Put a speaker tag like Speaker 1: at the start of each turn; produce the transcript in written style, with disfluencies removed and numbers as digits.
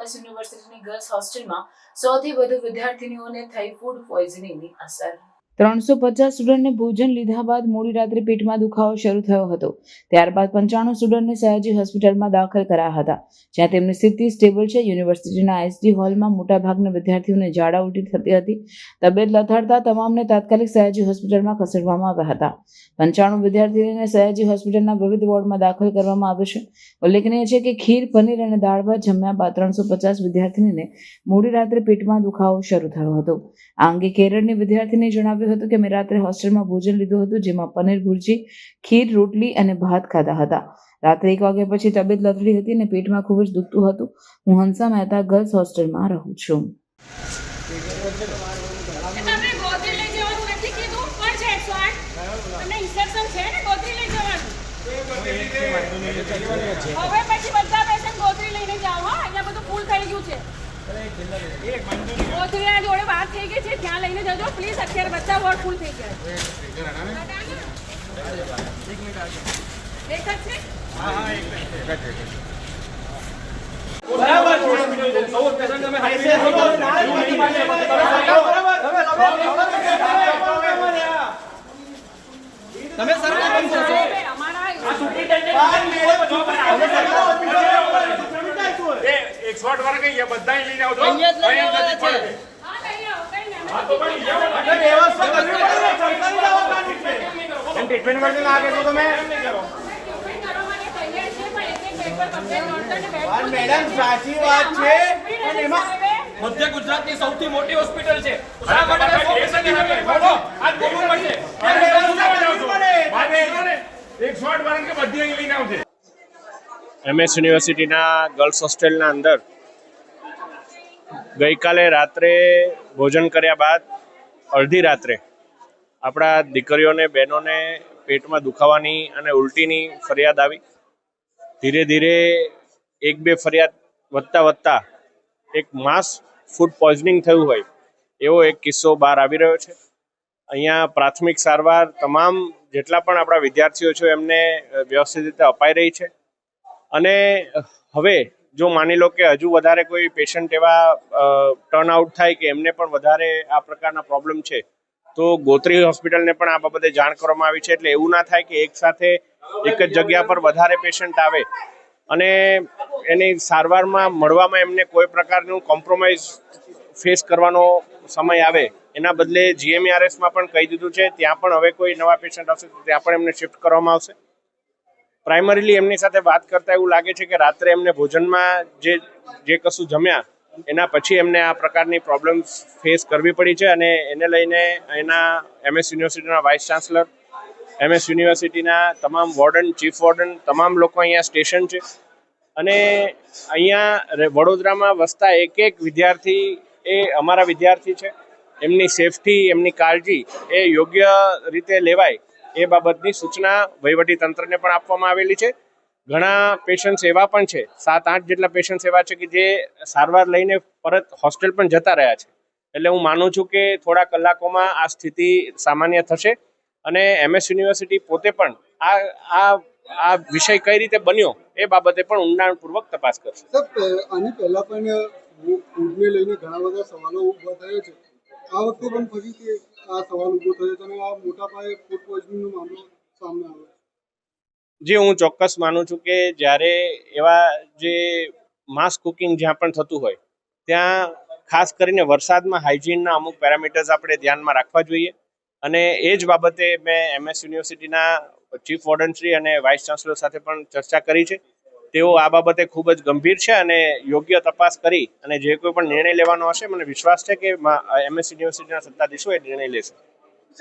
Speaker 1: MS યુનિવર્સિટીની girls હોસ્ટેલમાં 100થી વધુ વિદ્યાર્થીનીઓને થઈ ફૂડ પોઈઝનિંગની અસર। 350 સ્ટુડન્ટને ભોજન લીધા બાદ મોડી રાત્રે પેટમાં દુખાવો શરૂ થયો હતો। ત્યારબાદ 95 સ્ટુડન્ટને સયાજી હોસ્પિટલમાં દાખલ કરાયા હતા, જ્યાં તેમની સ્થિતિ સ્ટેબલ છે। યુનિવર્સિટીના આઈએસડી હોલમાં મોટાભાગના વિદ્યાર્થીઓને ઝાડા ઉલટી થતી હતી। તબિયત લથડતા તમામને તાત્કાલિક સયાજી હોસ્પિટલમાં ખસેડવામાં આવ્યા હતા। 95 વિદ્યાર્થીઓને સયાજી હોસ્પિટલના વિવિધ વોર્ડમાં દાખલ કરવામાં આવ્યા છે। ઉલ્લેખનીય છે કે ખીર, પનીર અને દાળ ભાત જમ્યા બાદ 350 વિદ્યાર્થીનીને મોડી રાત્રે પેટમાં દુખાવો શરૂ થયો હતો। આ અંગે કેરળની વિદ્યાર્થીને જણાવ્યું હતું કે મેં રાત્રે હોસ્ટેલમાં ભોજન લીધું હતું, જેમાં પનીર ભુરજી, ખીર, રોટલી અને ભાત ખાધા હતા। રાત્રે 1 વાગ્યા પછી તબિયત લથડી હતી અને પેટમાં ખૂબ જ દુખતું હતું। હું હંસા મહેતા ગર્લ્સ હોસ્ટેલમાં રહું છું।
Speaker 2: ગોત્રી જોડે વાત થઈ ગઈ છે, ત્યાં લઈને જજો પ્લીઝ। અત્યારે બધા વોર્ડ ફૂલ થઈ ગયા
Speaker 3: તમે સરકાર એક શોટ વાર કઈ બધા લઈને આવજો। ટ્રીટમેન્ટ કરજો ના આગે તો તમે મેડમ સાચી વાત છે, પણ એમાં મધ્ય ગુજરાતની સૌથી મોટી હોસ્પિટલ છે। એક શોટ વાર કે બધી લઈને આવજો।
Speaker 4: એમએસ યુનિવર્સિટીના ગર્લ્સ હોસ્ટેલના અંદર ગઈકાલે રાત્રે ભોજન કર્યા બાદ અડધી રાત્રે આપણા દીકરીઓને, બહેનોને પેટમાં દુખાવાની અને ઉલટીની ફરિયાદ આવી। ધીરે ધીરે 1-2 ફરિયાદ વધતા એક માસ ફૂડ પોઈઝનિંગ થયું હોય એવો એક કિસ્સો બહાર આવી રહ્યો છે। અહીંયા પ્રાથમિક સારવાર તમામ જેટલા પણ આપણા વિદ્યાર્થીઓ છે એમને વ્યવસ્થિત રીતે અપાઈ રહી છે। અને હવે જો માની લો કે હજુ વધારે કોઈ પેશન્ટ એવા ટર્ન આઉટ થાય કે એમને પણ વધારે આ પ્રકારના પ્રોબ્લેમ છે તો ગોત્રી હોસ્પિટલને પણ આ બાબતે જાણ કરવામાં આવી છે। એટલે એવું ના થાય કે એક સાથે એક જ જગ્યા પર વધારે પેશન્ટ આવે અને એની સારવારમાં મળવામાં એમને કોઈ પ્રકારનું કોમ્પ્રોમાઇઝ ફેસ કરવાનો સમય આવે। એના બદલે GMERSમાં પણ કહી દીધું છે, ત્યાં પણ હવે કોઈ નવા પેશન્ટ આવશે તો ત્યાં પણ એમને શિફ્ટ કરવામાં આવશે। પ્રાઇમરીલી એમની સાથે વાત કરતા એવું લાગે છે કે રાત્રે એમને ભોજનમાં જે કશું જમ્યા એના પછી એમને આ પ્રકારની પ્રોબ્લેમ્સ ફેસ કરવી પડી છે। અને એને લઈને એના એમએસ યુનિવર્સિટીના વાઇસ ચાન્સલર, એમએસ યુનિવર્સિટીના તમામ વોર્ડન, ચીફ વોર્ડન, તમામ લોકો અહીંયા સ્ટેશન છે। અને અહીંયા વડોદરામાં વસતા એક વિદ્યાર્થી એ અમારા વિદ્યાર્થી છે। એમની સેફટી, એમની કાળજી એ યોગ્ય રીતે લેવાય એ બાબતની સૂચના વહીવટી તંત્રને પણ આપવામાં આવેલી છે। ઘણા પેશન્ટ્સ એવા પણ છે, 7-8 જેટલા પેશન્ટ્સ એવા છે કે જે સારવાર લઈને પરત હોસ્ટેલ પણ જતા રહ્યા છે। એટલે હું માનું છું કે થોડા કલાકોમાં આ સ્થિતિ સામાન્ય થશે અને એમએસ યુનિવર્સિટી પોતે પણ આ વિષય કઈ રીતે બન્યો એ બાબતે પણ ઊંડાણપૂર્વક તપાસ કરશે।
Speaker 5: આની પહેલા પણ ફૂડને લઈને ઘણા બધા સવાલો ઉભા થયા છે। આ વખતે પણ ફરીથી આ સવાલ ઉભો થયો છે અને આ મોટા પાયે ફૂડ પોઈઝનિંગનો મામલો સામે આવ્યો છે।
Speaker 4: જે હું ચોક્કસ માનું છું કે જ્યારે એવા જે માસ કુકિંગ જ્યાં પણ થતું હોય ત્યાં ખાસ કરીને વરસાદમાં હાઇજીનના અમુક પેરામીટર્સ આપણે ધ્યાનમાં રાખવા જોઈએ। અને એ જ બાબતે મેં એમએસ યુનિવર્સિટીના ચીફ વોર્ડનશ્રી અને વાઇસ ચાન્સલર સાથે પણ ચર્ચા કરી છે। તેઓ આ બાબતે ખૂબ જ ગંભીર છે અને યોગ્ય તપાસ કરી અને જે કોઈ પણ નિર્ણય લેવાનો હશે મને વિશ્વાસ છે કે એમએસ યુનિવર્સિટીના સત્તાધીશો એ નિર્ણય લેશે।